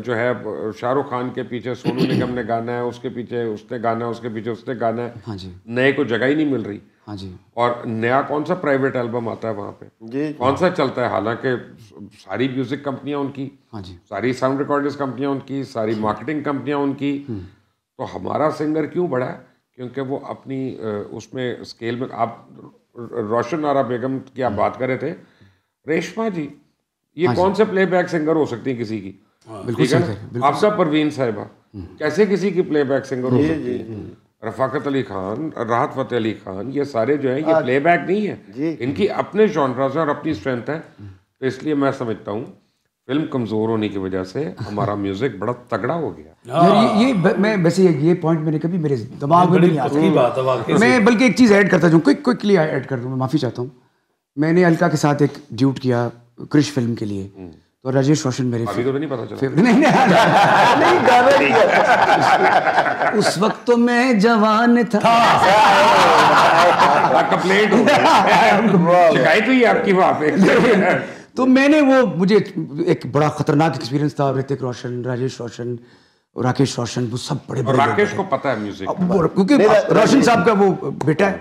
जो है शाहरुख खान के पीछे सोनू निगम ने गाना है, उसके पीछे उसने गाना है, उसके पीछे उसने गाना है। हाँ जी। नए को जगह ही नहीं मिल रही। हाँ जी। और नया कौन सा प्राइवेट एल्बम आता है वहाँ पे जी, कौन सा चलता है? हालांकि सारी म्यूजिक कंपनियां उनकी, हाँ जी, सारी साउंड रिकॉर्डर्स कंपनियां उनकी, सारी मार्केटिंग कंपनियां उनकी। तो हमारा सिंगर क्यों बढ़ा है? क्योंकि वो अपनी उसमें स्केल में, आप रोशन आरा बेगम की आप बात कर रहे थे, रेशमा जी, ये कौन से प्लेबैक सिंगर हो सकती है किसी की? ठीक है ना? आपसा परवीन साहिबा कैसे किसी की प्लेबैक सिंगर हो सकती है? रफाकत अली खान, राहत फतेह अली खान, ये सारे जो हैं ये प्लेबैक नहीं है, इनकी अपने जॉनरास और अपनी स्ट्रेंथ है। तो इसलिए मैं समझता हूँ फिल्म कमजोर होने की वजह से हमारा म्यूजिक बड़ा तगड़ा हो गया। यार ये मैं वैसे ये पॉइंट मैंने कभी मेरे दिमाग में नहीं आता। मैं बल्कि एक चीज़ ऐड करता हूँ, क्विकली ऐड कर दूँ, मैं माफ़ी चाहता हूँ। मैंने अलका के साथ एक ड्यूट किया क्रिश फिल्म के लिए, तो राजेश रोशन मेरे अभी तो नहीं पता चला। नहीं, उस वक्त तो मैं जवान था। कंप्लेंट शिकायत हुई आपकी वहाँ पे। तो मैंने वो, मुझे एक बड़ा खतरनाक एक्सपीरियंस था। ऋतिक रोशन, राजेश रोशन, राकेश रोशन, वो सब बड़े बड़े। राकेश को पता है म्यूजिक, क्योंकि रोशन साहब का वो बेटा है।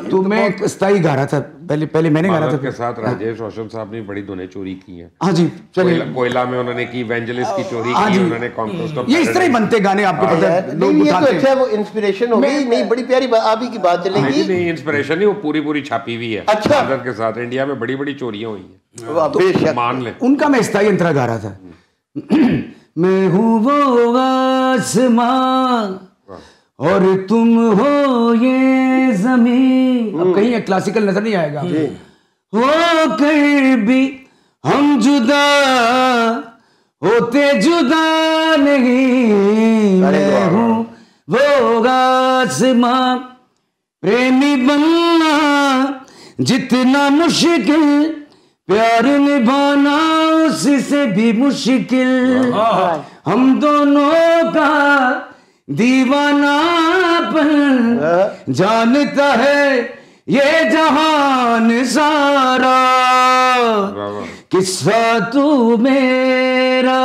तो मैं स्थाई गा रहा था, पहले मैंने गा रहा था। के साथ राजेश रोशन साहब ने बड़ी धुनें चोरी की हैं। हाँ जी, चलिए। कोयला में उन्होंने की, इवेंजलिस्ट की चोरी की उन्होंने, कॉन्क्वेस्ट ऑफ। ये इस तरह ही बनते गाने, आपको पता है। ये तो अच्छा है, वो इंस्पिरेशन हो गई। नहीं, बड़ी प्यारी आप ही की बात चलेगी। नहीं, इंस्पिरेशन नहीं, वो पूरी छापी हुई है। अच्छा, के साथ इंडिया में बड़ी चोरियां हुई हैं, मान ले। उनका मैं स्थाई अंतरा गा रहा था। मैं हूँ वो आसमां और तुम हो ये जमीन। अब कहीं क्लासिकल नजर नहीं आएगा। हो कर भी हम जुदा होते जुदा नहीं। मैं हूँ वो आसमां, प्रेमी बनना जितना मुश्किल, प्यार निभाना उससे भी मुश्किल। हम दोनों का दीवानापन जानता है ये जहान सारा। किस्सा तू मेरा,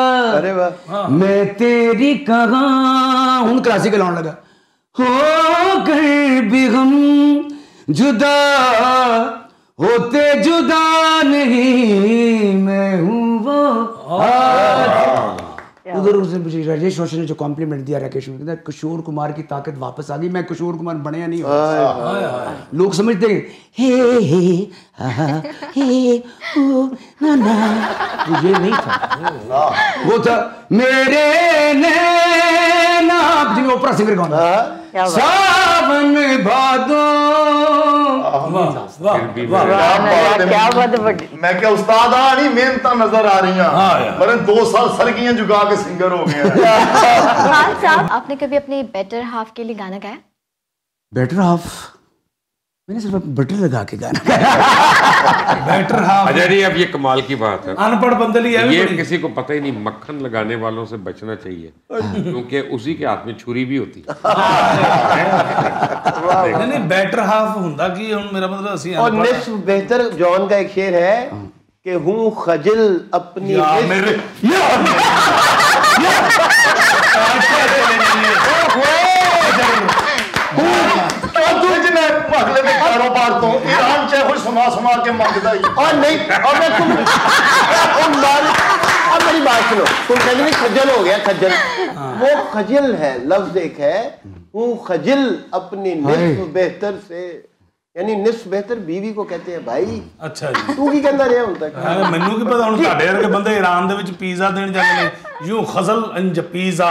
मैं तेरी कहाँ हूँ। क्लासिकल आने लगा। हो कर भी हम जुदा होते जुदा नहीं। मैं हूँ वो। उधर उसने मुझे राजेश रोशन ने जो कॉम्प्लीमेंट दिया राकेश को, कहता किशोर कुमार की ताकत वापस आ गई। मैं किशोर कुमार बने या नहीं हो। लोग समझते हैं हे ओ ना ना, ये नहीं था। वो था मेरे नैना, जिन्हें ओपरा सिंगर गाना, सावन भादो। क्या बात है। मैं क्या उस्ताद नहीं, मेहनत नजर आ रही हैं। मैंने 2 साल सरगियां जुगा के सिंगर हो गए। खान साहब, आपने कभी अपने बेटर हाफ के लिए गाना गाया? बेटर हाफ मैंने सिर्फ बटर लगा के गाना गाया। Better half. अजय जी, अब ये कमाल की बात है, अनपढ़ बंदली है ये किसी को पता ही नहीं। मक्खन लगाने वालों से बचना चाहिए, क्योंकि उसी के हाथ में छुरी भी होती है। नहीं, बेटर हाफ हुंदा कि हुन मेरा मतलब असि और निस्फ बेहतर जॉन का एक शेर है कि हूँ खजिल अपनी अगले में कारोबार तो ईरान चाहे खुश समा के मंगदा ही। और नहीं, और मैं तुम अब मेरी बात सुनो। तुम कहते नहीं खजल हो गया, खजल वो खजिल है, लफ्ज एक है। हूँ खजिल अपनी निस्फ बेहतर से यानी निस्फ बेहतर बीवी को कहते हैं भाई। अच्छा जी, तू की कहंदा ਰਿਹਾ ਹੁਣ ਤੱਕ? ਮੈਨੂੰ ਕੀ ਪਤਾ, ਹੁਣ ਤੁਹਾਡੇ ਵਰਗੇ ਬੰਦੇ ईरान ਦੇ ਵਿੱਚ ਪੀਜ਼ਾ ਦੇਣ ਜਾਂਦੇ ਨੇ, ਯੂ ਖਜ਼ਲ ਅੰਜ ਪੀਜ਼ਾ।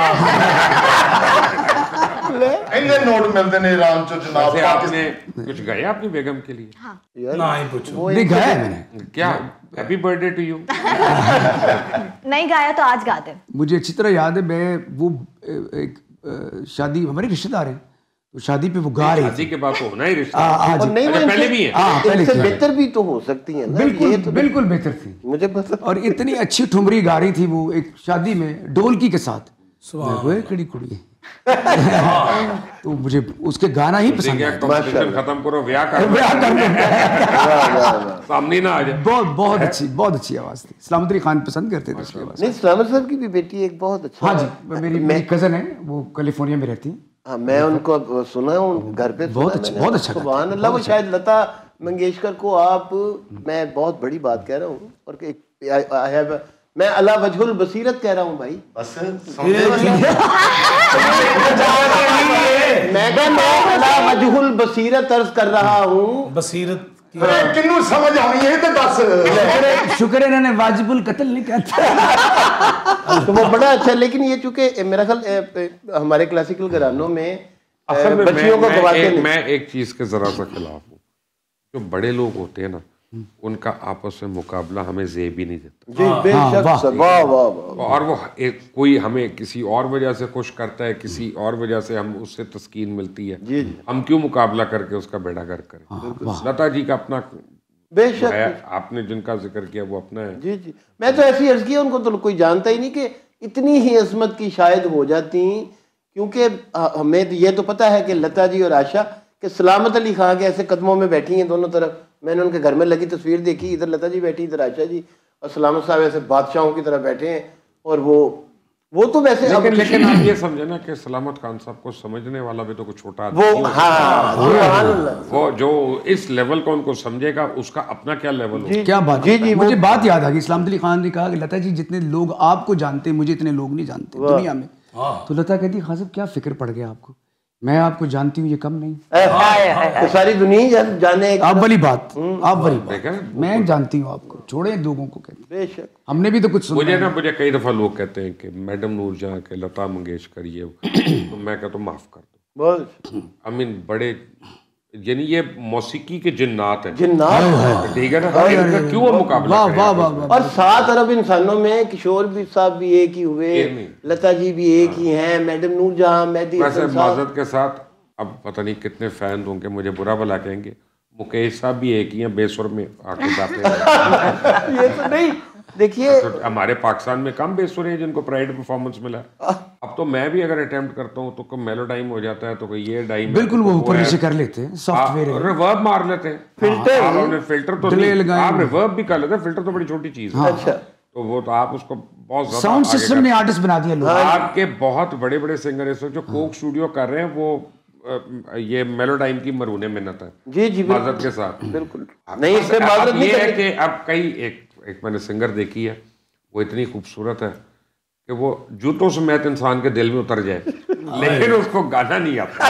ਇੰਨੇ ਨੋਟ ਮਿਲਦੇ ਨੇ ईरान ਚੋਂ जनाब। वैसे आपने कुछ गाया अपनी बेगम के लिए? हाँ। ना ही पूछो। नहीं गाया है मैंने। क्या? Happy birthday to you. नहीं गाया तो आज गा दे। मुझे अच्छी तरह याद है, मैं वो एक शादी, हमारे रिश्तेदार हैं, तो शादी पे वो गा रही शादी थी। के बाद तो होना ही रिश्ता। और नहीं अच्छा, पहले भी है। पहले इससे थी। बेहतर भी तो हो सकती है ना। बिल्कुल ये तो बिल्कुल बेहतर थी। मुझे पता। और इतनी अच्छी ठुमरी गा रही थी वो एक शादी में ढोलकी के साथ। मैं कड़ी कुड़ी तो मुझे उसके गाना ही पसंद है। कंपटीशन खत्म करो, ब्याह कर सामने ना आ जाए। बहुत अच्छी आवाज थी। सलामत अली खान पसंद करते थे उसकी आवाज। नहीं, सलामत साहब की भी बेटी एक बहुत अच्छा। हाँ जी, मेरी कजन है, वो कैलिफोर्निया में रहती है। हाँ, मैं उनको सुना हूँ घर पे। बहुत अच्छा सुभान अल्लाह। वो शायद लता मंगेशकर को आप, मैं बहुत बड़ी बात कह रहा हूँ, और मैं अला वजहुल बसीरत कह रहा हूँ भाई। बस मैं अला वजहुल बसीरत अर्ज कर रहा हूँ। बसीरत किन्नू समझ आनी है तो दस। शुक्र है इन्होंने वाजिबुल कत्ल नहीं कहता। तो वो बड़ा अच्छा। लेकिन ये चूंकि मेरा ख्याल हमारे क्लासिकल घरानों में बच्चियों को गवाते नहीं। मैं एक चीज के जरा सा खिलाफ हूँ। जो बड़े लोग होते हैं ना, उनका आपस में मुकाबला हमें जेब ही नहीं देता। जी बेशक। वाह वाह। और वो कोई हमें किसी और वजह से खुश करता है, किसी और वजह से हम उससे तस्कीन मिलती है। जी। हम क्यों मुकाबला करके उसका बेड़ा गर्क करें? लता जी का अपना बेशक है, आपने जिनका जिक्र किया वो अपना है। जी जी। मैं तो ऐसी अर्ज किया, उनको तो कोई जानता ही नहीं कि इतनी ही अजमत की शायद हो जाती, क्योंकि हमें ये तो पता है कि लता जी और आशा कि सलामत अली खां के ऐसे कदमों में बैठी हैं दोनों तरफ। मैंने उनके घर में लगी तस्वीर देखी, इधर लता जी बैठी, इधर आशा जी, और सलामत साहब ऐसे बादशाहों की तरह बैठे हैं। और वो तो वैसे लेकिन आप ये समझे ना कि सलामत खान साहब को समझने वाला भी तो कुछ छोटा आदमी वो, हाँ, वो जो इस लेवल को उनको समझेगा, उसका अपना क्या लेवल हो। क्या बात। जी मुझे बात याद आ गई। सलामत अली खान ने कहा कि लता जी जितने लोग आपको जानते हैं, मुझे इतने लोग नहीं जानते दुनिया में। तो लता कहती, खान साहब क्या फिक्र पड़ गया आपको, मैं आपको जानती हूँ, ये कम नहीं। तो सारी दुनिया जाने। आप वाली बात मैं जानती हूँ आपको, छोड़े लोगों को कहते। बेशक। हमने भी तो कुछ सुना। मुझे कई दफा लोग कहते हैं कि मैडम नूरजहां के, लता मंगेशकर ये तो मैं कहता हूँ माफ कर दो। आई मीन बड़े, यानी ये मौसीकी के जिन्नात हैं। जिन्नात, ठीक है ना? इनका क्यों मुकाबला करें? और 7 अरब इंसानों में किशोर भी साहब भी एक ही हुए, लता जी भी एक ही हैं, मैडम नूरजहां, मेहदी वैसे माजरत के साथ, अब पता नहीं कितने फैन होंगे, मुझे बुरा भला कहेंगे, मुकेश साहब भी एक ही हैं, बेसुर में आके जाते हैं। ये तो नहीं, देखिए तो हमारे पाकिस्तान में कम बेसुर हैं जिनको प्राइड परफॉर्मेंस मिला। अब तो मैं भी अगर अटेम्प्ट करता हूँ तो कोई मेलोडाइम हो जाता है, तो कोई ये डाइम, बिल्कुल वो ऊपर नीचे कर लेते हैं, सॉफ्टवेयर रिवर्ब मार लेते हैं। फिल्टर तो नहीं, आप रिवर्ब भी कर लेते हैं, फिल्टर तो बड़ी छोटी चीज है। अच्छा, तो वो तो आप उसको बहुत साउंड सिस्टम ने आर्टिस्ट बना दिया लोग। आपके बहुत बड़े बड़े सिंगर इस वक्त जो कोक स्टूडियो कर रहे हैं, वो ये मेलोडाइम की मरूने मिन्नत है। जी जी, माजरत के साथ। बिल्कुल नहीं, इससे माजरत नहीं है कि अब कई एक मैंने सिंगर देखी है, वो इतनी खूबसूरत है कि वो जूतों समेत इंसान के दिल में उतर जाए, लेकिन उसको गाना नहीं आता।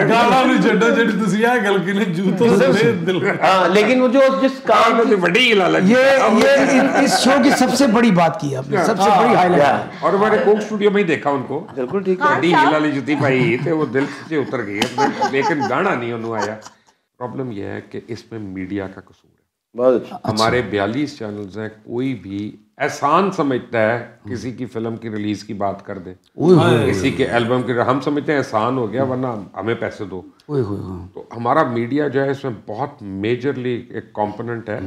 गाना नहीं छड्डा जेडी तुसी आ गल की ने जूतों से दिल। हां, लेकिन वो जो जिस काम की बड़ी लालच, ये इस शो की सबसे बड़ी बात की आपने, सबसे बड़ी हाईलाइट। और मैंने कोक स्टूडियो में ही देखा उनको। बिल्कुल ठीक है। बड़ी हिल वाली जूती पाई थे, वो दिल से उतर गई, लेकिन गाना नहीं उन्होंने आया। प्रॉब्लम यह है कि इसमें मीडिया का कसूर है। बहुत अच्छा। हमारे 42 चैनल्स हैं, कोई भी एहसान समझता है किसी की फिल्म की रिलीज की बात कर दे, किसी के एल्बम की, हम समझते हैं एहसान हो गया वरना हमें पैसे दो। तो हमारा मीडिया जो है इसमें बहुत मेजरली एक कंपोनेंट है,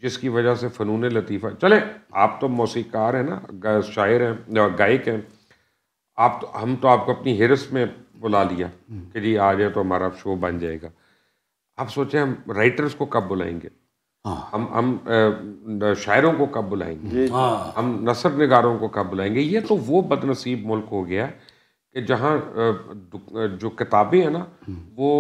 जिसकी वजह से फ़नून लतीफ़ा चले। आप तो मौसीकार हैं ना, शायर हैं, गायक हैं, आप तो, हम तो आपको अपनी हिरस में बुला लिया कि जी आ जाए तो हमारा शो बन जाएगा। आप सोचें हम राइटर्स को कब बुलाएंगे, हम शायरों को कब बुलाएंगे, हम नसर निगारों को कब बुलाएंगे। ये तो वो बदनसीब मुल्क हो गया कि जहाँ जो किताबें हैं ना वो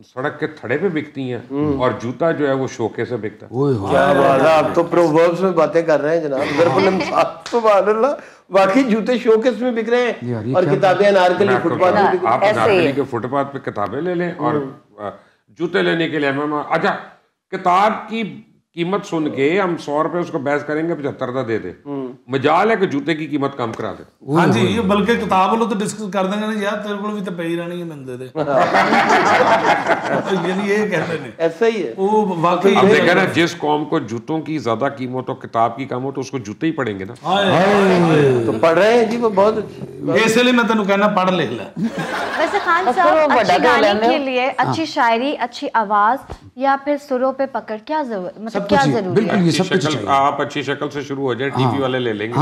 सड़क के थड़े पे बिकती हैं और जूता जो है वो शोके से बिकता है। क्या बात है, आप तो प्रोवर्ब्स में बातें कर रहे हैं जनाब। सुभान अल्लाह, वाकई जूते शोकेस में बिक रहे हैं और किताबें अनारकली फुटपाथ पे बिक रही हैं। आप अनारकली के फुटपाथ पे किताबें ले लें और जूते लेने के लिए अच्छा किताब की कीमत सुन के हम 100 रुपए उसको बहस करेंगे 75 का दे दे, मजाल है कि जूते की कीमत कम करा दे। हाँ जी, ये बल्कि किताब लो तो डिस्कस कर देंगे ना यार, तेरे को भी तो पे ही रहनी है, मैंने दे दे। यानी ये कहते हैं ऐसा ही है वो वाकई। अब देखा ना, जिस कौम को जूतों की ज्यादा कीमत हो, किताब की कम हो, तो उसको जूते ही पढ़ेंगे ना। तो पढ़ रहे हैं जी वो बहुत अच्छी। इसलिए मैं तेन कहना पढ़ लिख ले। वैसे खान साहब, अच्छे गाने के लिए अच्छी शायरी, अच्छी आवाज या फिर सुरों पे पकड़ क्या जरूरत, मतलब क्या जरूरी है? अच्छी शक्ल, आप अच्छी शक्ल से शुरू हो जाए, टीवी वाले ले लेंगे।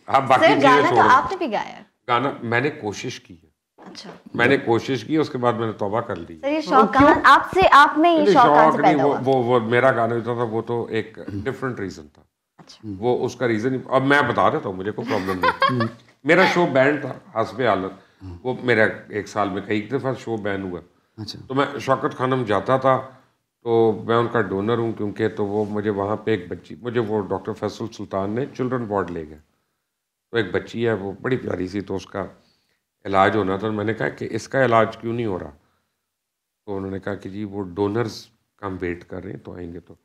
आप बाकी चीजें गाना तो आपने भी गाया? गाना मैंने कोशिश की है। अच्छा, मैंने कोशिश की, उसके बाद मैंने तौबा कर ली। ये शौक आपसे, आप में ये शौक कहाँ से पैदा हुआ? वो मेरा गाना जो था वो तो एक डिफरेंट रीजन था। अच्छा। वो उसका रीजन अब मैं बता देता हूँ, मुझे कोई प्रॉब्लम नहीं। मेरा शो बैंड था हस्बे हालत, वो मेरा 1 साल में कई दफ़ा शो बैन हुआ। अच्छा। तो मैं शौकत खानम जाता था तो मैं उनका डोनर हूँ, क्योंकि तो वो मुझे वहाँ पे एक बच्ची, मुझे वो डॉक्टर फैसल सुल्तान ने चिल्ड्रन वार्ड ले गए, तो एक बच्ची है वो बड़ी प्यारी सी, तो उसका इलाज होना था। मैंने कहा कि इसका इलाज क्यों नहीं हो रहा, तो उन्होंने कहा कि जी वो डोनर्स का हम वेट कर रहे हैं, तो आएंगे। तो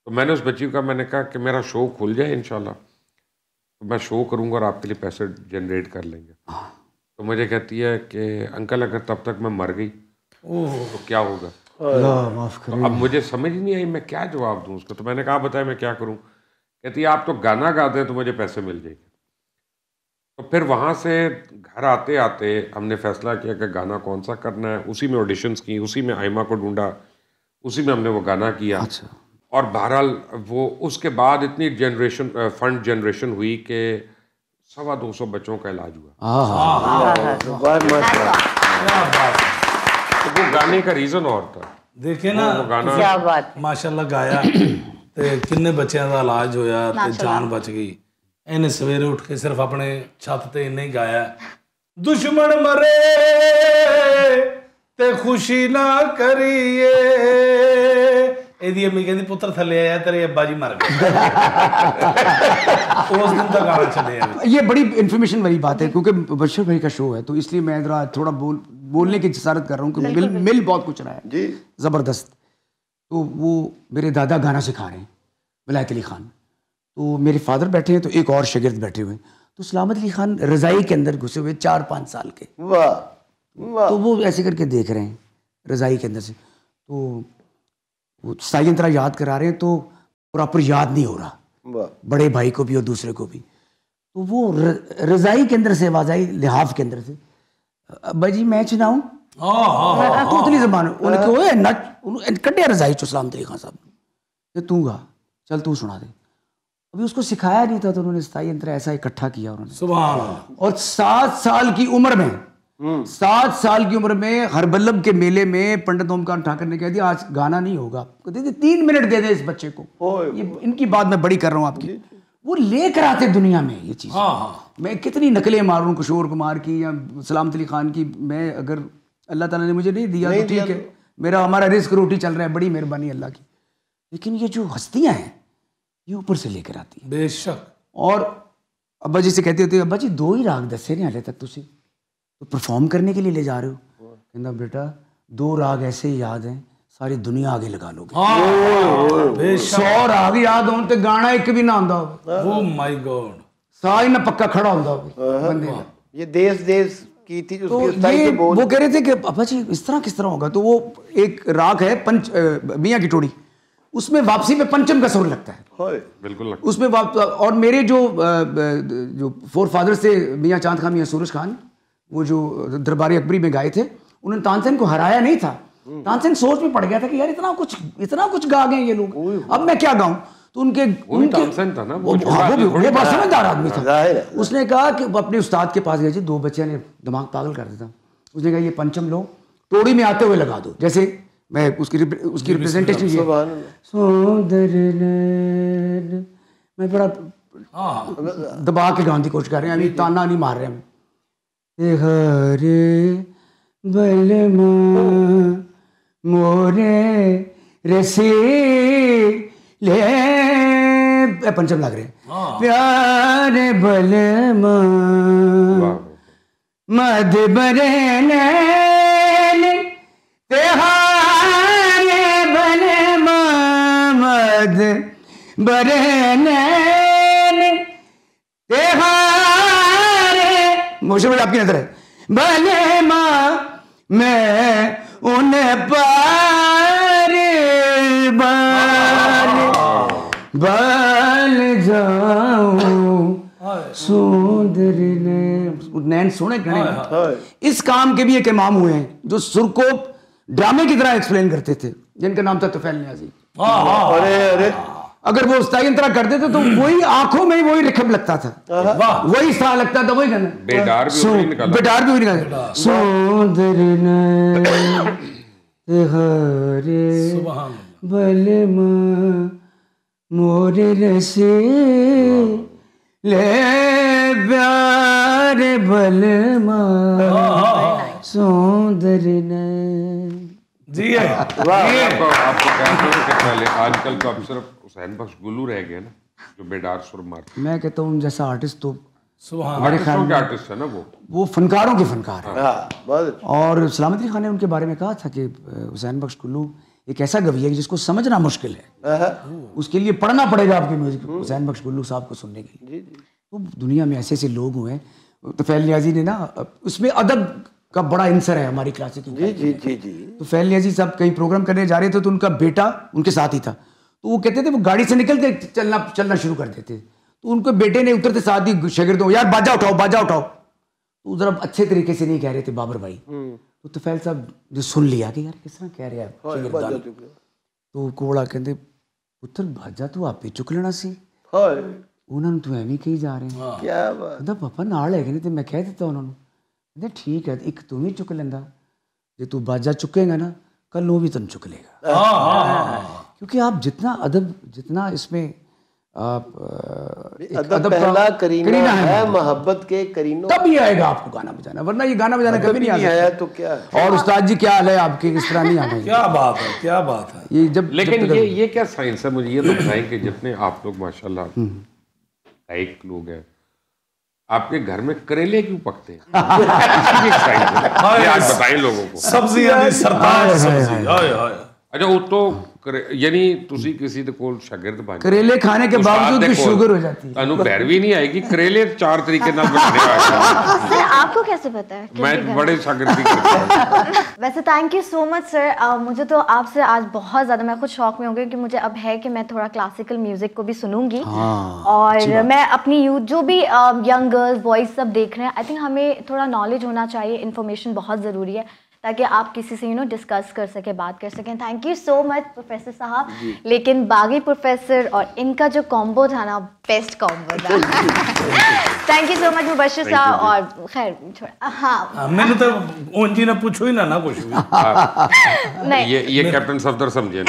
मैंने उस बच्ची का मैंने कहा कि मेरा शो खुल जाए इंशाल्लाह, तो मैं शो करूँगा और आपके लिए पैसे जनरेट कर लेंगे। तो मुझे कहती है कि अंकल अगर तब तक मैं मर गई तो क्या होगा? तो अब मुझे समझ नहीं आई मैं क्या जवाब दूं उसको। तो मैंने कहा बताया मैं क्या करूं? कहती है आप तो गाना गाते हैं तो मुझे पैसे मिल जाएंगे। तो फिर वहाँ से घर आते आते हमने फैसला किया कि गाना कौन सा करना है। उसी में ऑडिशंस की, उसी में आइमा को ढूंढा, उसी में हमने वो गाना किया। अच्छा। और बहरहाल वो उसके बाद इतनी फंड जनरेशन हुई कि 225 बच्चों का इलाज हुआ। वो गाने का रीजन और था। देखे ना गाना क्या बात, माशाल्लाह गाया ते किन्ने बच्चों का इलाज होया ते जान बच गई। इन्हें सवेरे उठ के सिर्फ अपने छत ते इन्हें गाया, दुश्मन मरे ते खुशी ना करिए, एदी अम्मी कहती पुत्र थले आया तेरे अब्बा जी मर गए। उस दिन तक गाना चले। ये बड़ी इन्फॉर्मेशन वाली बात है क्योंकि बशर भाई का शो है, तो इसलिए मैं जरा थोड़ा बोलने की जसारत कर रहा हूँ कि मिल बहुत कुछ रहा है जी, ज़बरदस्त। तो वो मेरे दादा गाना सिखा रहे हैं, वलायत अली खान। तो मेरे फादर बैठे हैं, तो एक और शागिर्द बैठे हुए हैं। तो सलामत अली खान रज़ाई के अंदर घुसे हुए 4-5 साल के। वाह वाह। तो वो ऐसे करके देख रहे हैं रज़ाई के अंदर से, तो वो साइन तरह याद करा रहे हैं, तो प्रॉपर याद नहीं हो रहा बड़े भाई को भी और दूसरे को भी। तो वो रज़ाई के अंदर से आवाज आई, लिहाफ के अंदर से, अब्बा जी मैं सुनाऊं? कोतली जबान उन्हें कटिया रज़ाई चो सलामत अली खान साहब, तू गा, चल तू सुना दे। अभी उसको सिखाया नहीं था, तो उन्होंने स्थाई यंत्र ऐसा इकट्ठा किया उन्होंने, सुभान अल्लाह। और 7 साल की उम्र में 7 साल की उम्र में हरबल्लभ के मेले में पंडित ओमकार ठाकर ने कह दिया आज गाना नहीं होगा, 3 मिनट दे दे इस बच्चे को। ये इनकी बात मैं बड़ी कर रहा हूँ आपकी। वो लेकर आते दुनिया में ये चीज़। मैं कितनी नकलें मारूं किशोर कुमार की या सलामत अली खान की, मैं अगर अल्लाह ताला ने मुझे नहीं दिया तो ठीक है, हमारा रिस्क रोटी चल रहा है, बड़ी मेहरबानी अल्लाह की। लेकिन ये जो हस्तियाँ हैं ये ऊपर से लेकर आती है बेशक। और अब्बा जी से कहती होती है, अब्बा जी 2 ही राग दसे ने हाले तक तुसी तो परफॉर्म करने के लिए ले जा रहे हो? कहना बेटा 2 राग ऐसे ही याद हैं सारी दुनिया आगे लगा लोगे। 100 राग याद हो तो गाना एक भी ना आंदा हो। ओह माय गॉड, सारी ना पक्का खड़ा होता हो बंदे का। ये देश की थी तो ये वो कह रहे थे कि अब्बा जी इस तरह किस तरह होगा? तो वो एक राग है मियाँ की टोड़ी, उसमें वापसी पे पंचम का सुर लगता है, बिल्कुल उसमें और मेरे जो 4 फादर्स थे, मियाँ चांद खान, मियाँ सूरज खान, वो जो दरबारी अकबरी में गाए थे, उन्होंने तानसेन को हराया नहीं था। तानसेन सोच में पड़ गया था कि यार इतना कुछ गा गए ये लोग, अब मैं क्या गाऊं? तो उनके तानसेन था ना, वो बड़ा समझदार आदमी था। उसने कहा कि अपने उस्ताद के पास गए जी, 2 बच्चे ने दिमाग पागल कर देता। उसने कहा ये पंचम लो, टोड़ी में आते हुए लगा दो, जैसे मैं उसकी रिप्रेजेंटेशन ये, मैं बड़ा दबा के गाने की कोशिश कर रहे हैं, अभी ताना नहीं मार रहे हम। हरे बलमा मोरे रसी ले पंचम लग रहे हैं। प्यारे बलमा मद बरे नैन तेहारे बलमा मद बरे नैन तेहारे, मुझे बड़ी आपकी नजर है। बलमा मैं उन्हें पार बाल जाऊं सुंदरी नैन सोने गणे। इस काम के भी एक इमाम हुए हैं जो सुर को ड्रामे की तरह एक्सप्लेन करते थे, जिनका नाम था तुफैल नियाज़ी। अरे अगर वो उस्ताद तरह करते थे तो वही आंखों में वही रिखब लगता था, वही सा लगता था, वही गाना बेडार भी वही निकाला। सुंदरी नैन हरे बलमा मोरे रसे ले प्यारे बलमा सुंदरी नैन। जी है। आपको कहते हो कि पहले आजकल तो अब सिर्फ हुसैन बख्श गुल्लू रह गए ना जो बेडार सुर मारते। मैं कहता हूँ जैसा आर्टिस्ट तो आर्टिस्टों के आर्टिस्ट है ना, वो फनकारों के फनकार हैं। और सलामत अली खान ने उनके बारे में कहा था कि हुसैन बख्श गुल्लू एक ऐसा गवी है जिसको समझना मुश्किल है, उसके लिए पढ़ना पड़ेगा आपकी म्यूजिक हुसैन बख्श गुल्लू साहब को सुनने के लिए। तो दुनिया में ऐसे ऐसे लोग हुए हैं। तुफैल नियाज़ी ने ना, उसमें अदब का बड़ा इंसर है हमारी क्लासिक। तुफैल नियाज़ी साहब कहीं प्रोग्राम करने जा रहे थे तो उनका बेटा उनके साथ ही था, तो वो कहते थे वो गाड़ी से निकल के चलना शुरू कर देते, तो उनके बेटे ने उतरते साथ ही शागिर्दों यार बाजा उठाओ बाजा उठाओ, तो जरा अच्छे तरीके से नहीं कह रहे थे बाबर भाई। तो तुफैल साहब जो सुन लिया कि यार किस तरह कह रहे हैं, तो कोड़ा कहते पुत्र बाजा तू आप ही चुक लेना सी, उन्होंने तू एवं कही जा रहे हैं। क्या बात पापा नाल है नहीं, तो मैं कह दिता उन्होंने, कहते ठीक है एक तू भी चुक लेंदा, जो तू बाजा चुकेगा ना कल वो भी तुम चुक लेगा। क्योंकि आप जितना अदब, जितना इसमें आप अदब पहला करीना है मोहब्बत के करीनों, तब ही आएगा आपको गाना बजाना, वरना ये गाना बजाना कभी नहीं आया तो क्या। और उस्ताद जी क्या हाल है आपके, इस तरह नहीं आना। क्या बात है, क्या बात है ये जब लेकिन ये क्या साइंस है, मुझे ये तो बताएं कि जितने आप लोग माशाल्लाह गायक लोग हैं, आपके घर में करेले क्यों पकते हैं? आज बताएं लोगों को। सब्जियां सरताज सब्जी। अच्छा वो तो यानी तुसी किसी दे कोल शागिर्द बन करेले खाने के बावजूद भी शुगर हो जाती है, तानू पैरवी नहीं आएगी। करेले 4 तरीके नाल बनाने आ। सर आपको कैसे पता है? मैं बड़े शागिर्दी करता हूं। वैसे thank you so much sir, मुझे तो आपसे आज बहुत ज़्यादा, मैं खुद शौक में हो गई कि मुझे अब है कि मैं थोड़ा क्लासिकल म्यूजिक को भी सुनूंगी। और मैं अपनी यूथ जो भी यंग गर्ल्स बॉयज सब देख रहे हैं, आई थिंक हमें थोड़ा नॉलेज होना चाहिए, इन्फॉर्मेशन बहुत ज़रूरी है ताकि आप किसी से डिस्कस कर सके, बात कर सकें। Thank you so much professor साहब। लेकिन बागी प्रोफेसर और इनका जो कॉम्बो था ना, बेस्ट कॉम्बो था। Thank you so much Mubashshir साहब। और खैर हाँ मैंने तो उनकी ना पूछो ही ना कुछ भी। नहीं ये कैप्टन सफदर समझे।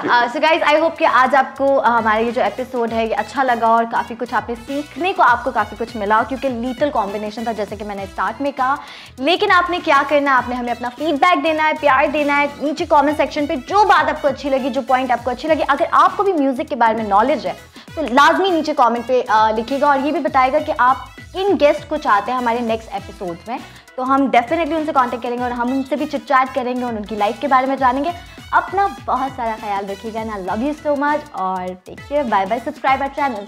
सो गाइज आई होप कि आज आपको हमारा ये जो एपिसोड है ये अच्छा लगा और काफ़ी कुछ आपने सीखने को, आपको काफ़ी कुछ मिला, क्योंकि लीटल कॉम्बिनेशन था जैसे कि मैंने स्टार्ट में कहा। लेकिन आपने क्या करना है, आपने हमें अपना फीडबैक देना है, प्यार देना है नीचे कमेंट सेक्शन पे, जो बात आपको अच्छी लगी, जो पॉइंट आपको अच्छी लगी। अगर आपको भी म्यूजिक के बारे में नॉलेज है तो लाजमी नीचे कमेंट पे लिखिएगा और ये भी बताएगा कि आप किन गेस्ट को चाहते हैं हमारे नेक्स्ट एपिसोड में, तो हम डेफिनेटली उनसे कांटेक्ट करेंगे और हम उनसे भी चिट-चैट करेंगे और उनकी लाइफ के बारे में जानेंगे। अपना बहुत सारा ख्याल रखिएगा ना, लव यू सो मच और take care, bye bye, subscribe our channel.